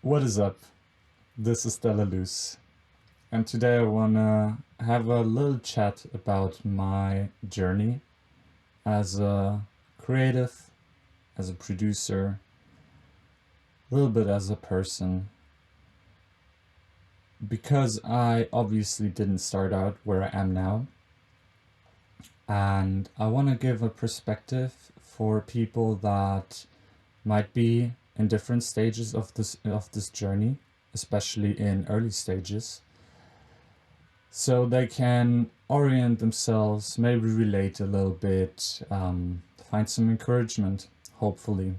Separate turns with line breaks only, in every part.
What is up? This is Delaluz, and today I wanna have a little chat about my journey as a creative, as a producer, a little bit as a person, because I obviously didn't start out where I am now, and I want to give a perspective for people that might be in different stages of this journey, especially in early stages, so they can orient themselves, maybe relate a little bit, find some encouragement, hopefully.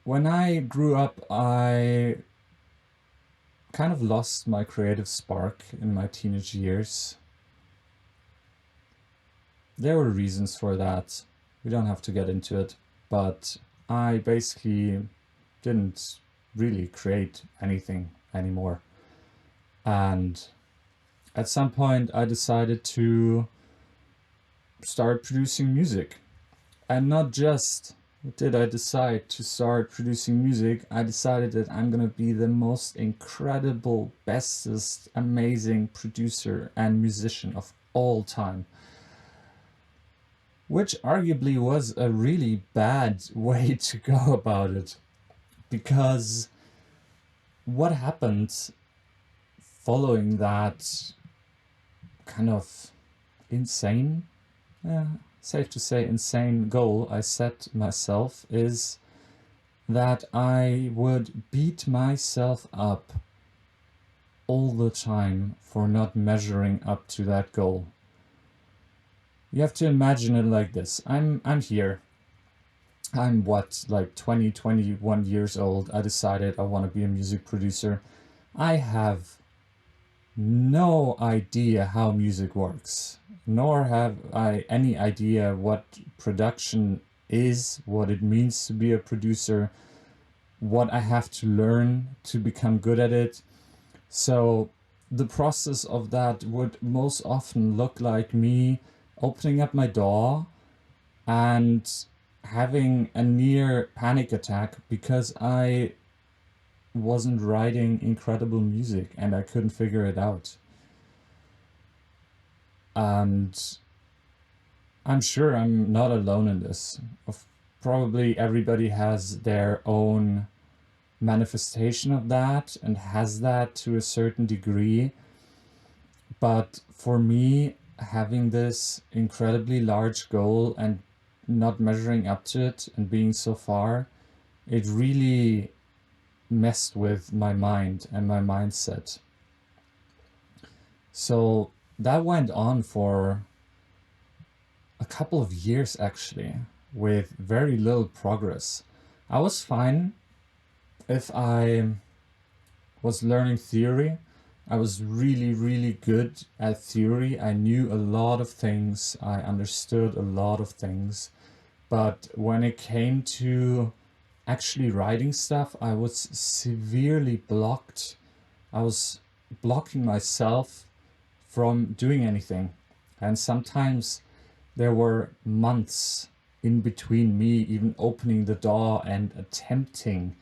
When I grew up, I kind of lost my creative spark in my teenage years. There were reasons for that. We don't have to get into it, but I basically didn't really create anything anymore. And at some point I decided to start producing music. And not just did I decide to start producing music, I decided that I'm gonna be the most incredible, bestest, amazing producer and musician of all time. Which arguably was a really bad way to go about it. Because what happened following that kind of insane, safe to say insane goal I set myself is that I would beat myself up all the time for not measuring up to that goal. You have to imagine it like this. I'm here. I'm like 20, 21 years old. I decided I want to be a music producer. I have no idea how music works, nor have I any idea what production is, what it means to be a producer, what I have to learn to become good at it. So the process of that would most often look like me opening up my DAW and having a near panic attack because I wasn't writing incredible music and I couldn't figure it out. And I'm sure I'm not alone in this. Probably everybody has their own manifestation of that and has that to a certain degree. But for me, having this incredibly large goal and not measuring up to it and being so far, it really messed with my mind and my mindset. So that went on for a couple of years actually, with very little progress. I was fine if I was learning theory. I was really, really good at theory. I knew a lot of things. I understood a lot of things. But when it came to actually writing stuff, I was severely blocked. I was blocking myself from doing anything. And sometimes there were months in between me even opening the door and attempting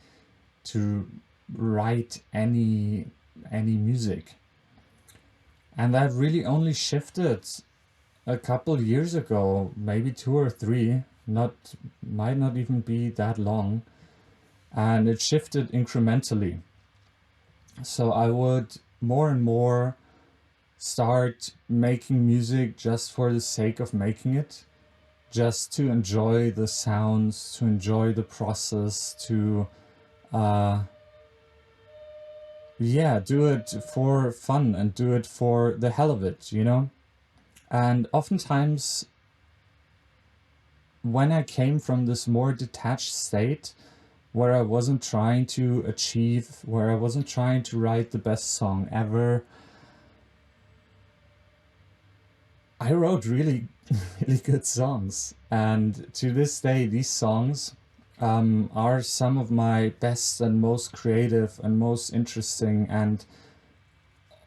to write any music. And that really only shifted a couple years ago, maybe 2 or 3, might not even be that long. And it shifted incrementally. So I would more and more start making music just for the sake of making it, just to enjoy the sounds, to enjoy the process, to do it for fun and do it for the hell of it, you know? And oftentimes when I came from this more detached state where I wasn't trying to achieve, where I wasn't trying to write the best song ever, I wrote really, really good songs. And to this day, these songs are some of my best and most creative and most interesting, and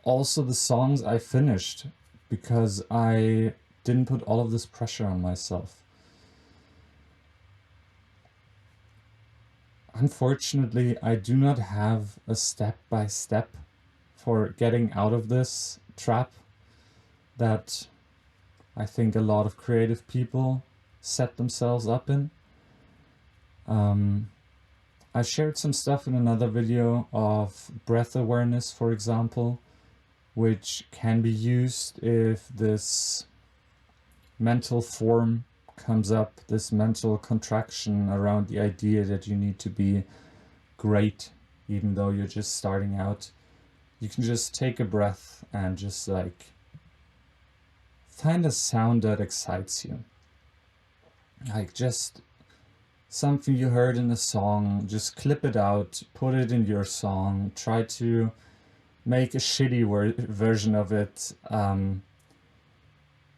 also the songs I finished because I didn't put all of this pressure on myself. unfortunately, I do not have a step-by-step for getting out of this trap that I think a lot of creative people set themselves up in. I shared some stuff in another video of breath awareness, for example, which can be used if this mental form comes up, this mental contraction around the idea that you need to be great, even though you're just starting out. You can just take a breath and just like find a sound that excites you. Like just something you heard in a song, just clip it out, put it in your song, try to make a shitty version of it.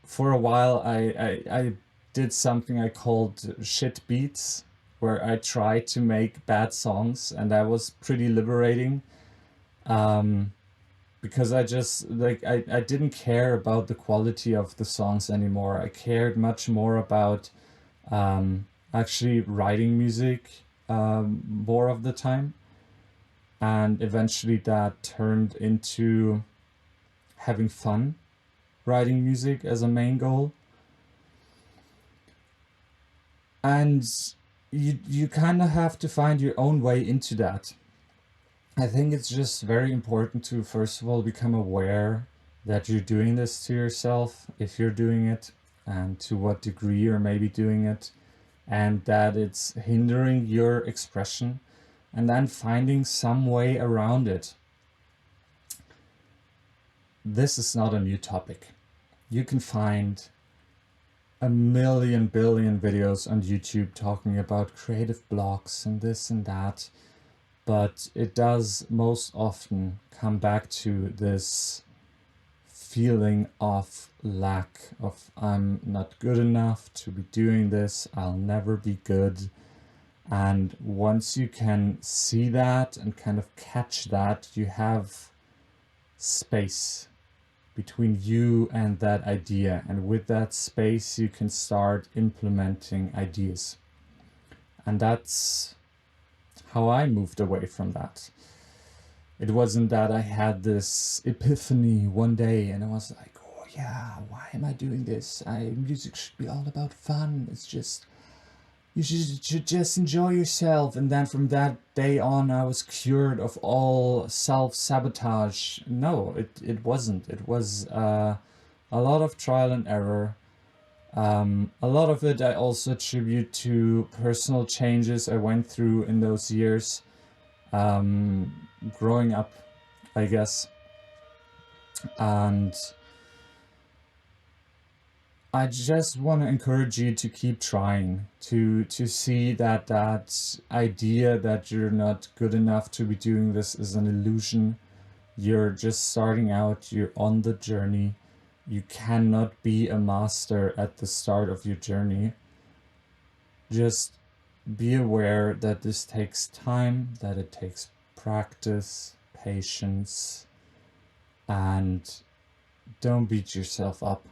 For a while I did something I called shit beats, where I tried to make bad songs, and that was pretty liberating. Because I just like I didn't care about the quality of the songs anymore. I cared much more about actually writing music more of the time, and eventually that turned into having fun writing music as a main goal. And you kind of have to find your own way into that. I think it's just very important to, first of all, become aware that you're doing this to yourself, if you're doing it, and to what degree you're maybe doing it, and that it's hindering your expression, and then finding some way around it. This is not a new topic. You can find a million billion videos on YouTube talking about creative blocks and this and that, but it does most often come back to this feeling of lack, of I'm not good enough to be doing this, I'll never be good. And once you can see that and kind of catch that, you have space between you and that idea, and with that space you can start implementing ideas. And that's how I moved away from that. It wasn't that I had this epiphany one day and I was like, oh yeah, why am I doing this? Music should be all about fun. It's just, you should just enjoy yourself. And then from that day on, I was cured of all self-sabotage. No, it wasn't. It was a lot of trial and error. A lot of it I also attribute to personal changes I went through in those years, growing up, I guess. And I just want to encourage you to keep trying, to see that that idea that you're not good enough to be doing this is an illusion. You're just starting out, you're on the journey. You cannot be a master at the start of your journey. Just be aware that this takes time, that it takes practice, patience, and don't beat yourself up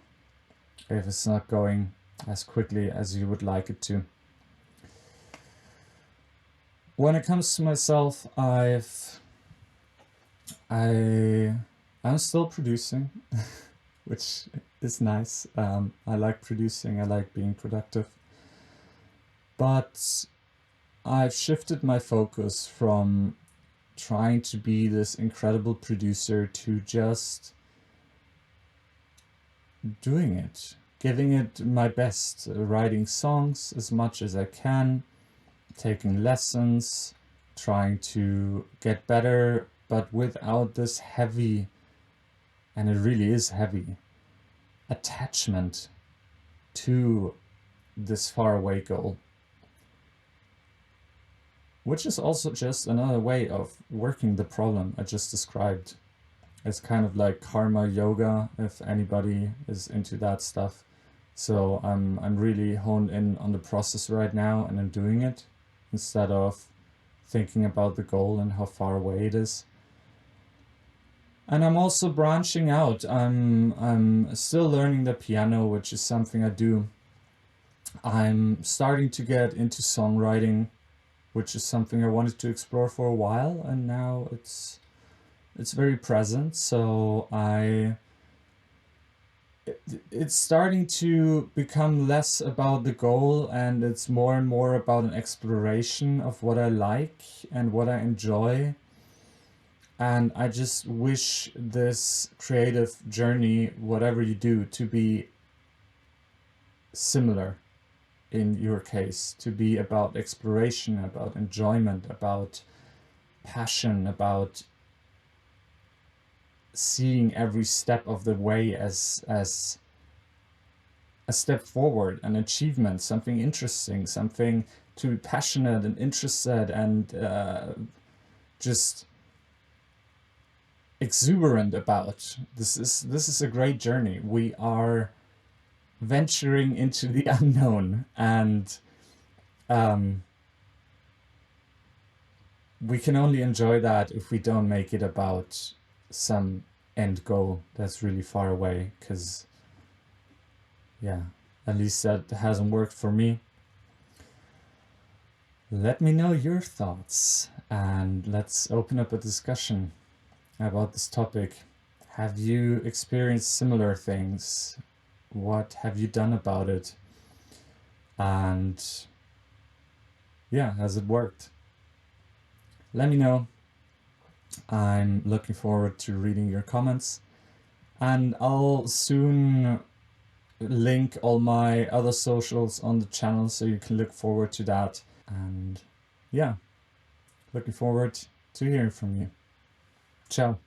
if it's not going as quickly as you would like it to. When it comes to myself, I'm still producing, which is nice. I like producing, I like being productive. But I've shifted my focus from trying to be this incredible producer to just doing it, giving it my best, writing songs as much as I can, taking lessons, trying to get better, but without this heavy, and it really is heavy, attachment to this faraway goal. Which is also just another way of working the problem I just described. It's kind of like karma yoga, if anybody is into that stuff. So I'm really honed in on the process right now, and I'm doing it instead of thinking about the goal and how far away it is. And I'm also branching out. I'm still learning the piano, which is something I do. I'm starting to get into songwriting. which is something I wanted to explore for a while, and now it's very present. So it's starting to become less about the goal, and it's more and more about an exploration of what I like and what I enjoy. And I just wish this creative journey, whatever you do, to be similar in your case, to be about exploration, about enjoyment, about passion, about seeing every step of the way as a step forward, an achievement, something interesting, something to be passionate and interested and just exuberant about. This is a great journey. We are venturing into the unknown, and we can only enjoy that if we don't make it about some end goal that's really far away, because yeah, at least that hasn't worked for me. Let me know your thoughts, and let's open up a discussion about this topic. Have you experienced similar things? What have you done about it? And yeah, has it worked? Let me know. I'm looking forward to reading your comments, and I'll soon link all my other socials on the channel, so you can look forward to that. And yeah, looking forward to hearing from you. Ciao.